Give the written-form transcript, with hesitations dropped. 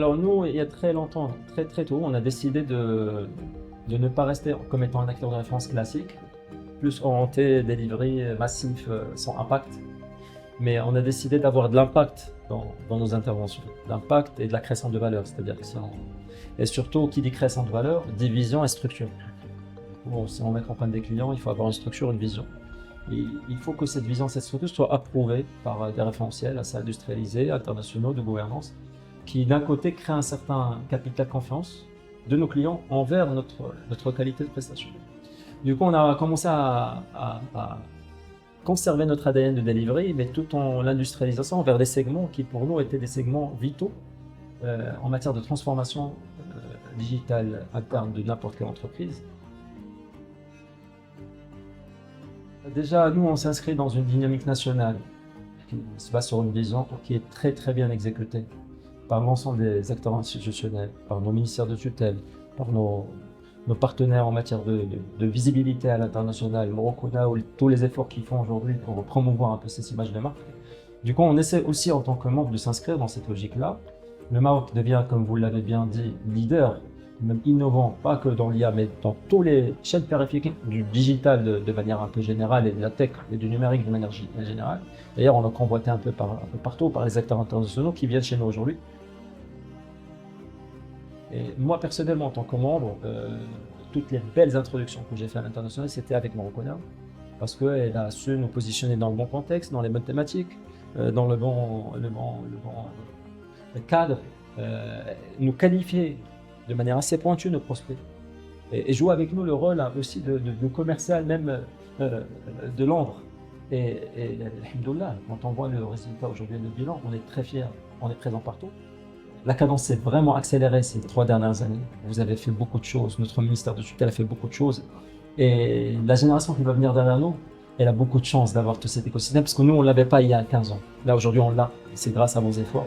Alors nous, il y a très longtemps, très tôt, on a décidé de ne pas rester comme étant un acteur de référence classique, plus orienté delivery massif sans impact. Mais on a décidé d'avoir de l'impact dans nos interventions, l'impact et de la création de valeur, c'est-à-dire que et surtout, qui dit création de valeur, dit vision et structure. Bon, si on met en des clients, il faut avoir une structure, une vision. Et il faut que cette vision, cette structure soit approuvée par des référentiels assez industrialisés, internationaux, de gouvernance, qui d'un côté créent un certain capital de confiance de nos clients envers notre qualité de prestation. Du coup, on a commencé à conserver notre ADN de delivery, mais tout en l'industrialisant vers des segments qui pour nous étaient des segments vitaux en matière de transformation digitale interne de n'importe quelle entreprise. Déjà, nous, on s'inscrit dans une dynamique nationale qui se base sur une vision qui est très bien exécutée par l'ensemble des acteurs institutionnels, par nos ministères de tutelle, par nos partenaires en matière de visibilité à l'international, Morocona, tous les efforts qu'ils font aujourd'hui pour promouvoir un peu ces images de marque. Du coup, on essaie aussi en tant que membre de s'inscrire dans cette logique-là. Le Maroc devient, comme vous l'avez bien dit, leader, même innovant, pas que dans l'IA, mais dans tous les chaînes périphériques du digital de manière un peu générale et de la tech et du numérique de manière générale. D'ailleurs, on est convoité un peu partout par les acteurs internationaux qui viennent chez nous aujourd'hui. Et moi, personnellement, en tant que membre, toutes les belles introductions que j'ai faites à l'international, c'était avec Morocona, parce qu'elle a su nous positionner dans le bon contexte, dans les bonnes thématiques, dans le bon cadre, nous qualifier de manière assez pointue nos prospects, et jouer avec nous le rôle aussi de commercial même de l'ombre. Et alhamdoulilah, quand on voit le résultat aujourd'hui, le bilan, on est très fiers, on est présent partout. La cadence s'est vraiment accélérée ces 3 dernières années. Vous avez fait beaucoup de choses, notre ministère de tutelle a fait beaucoup de choses. Et la génération qui va venir derrière nous, elle a beaucoup de chance d'avoir tout cet écosystème, parce que nous, on ne l'avait pas il y a 15 ans. Là, aujourd'hui, on l'a. C'est grâce à vos efforts.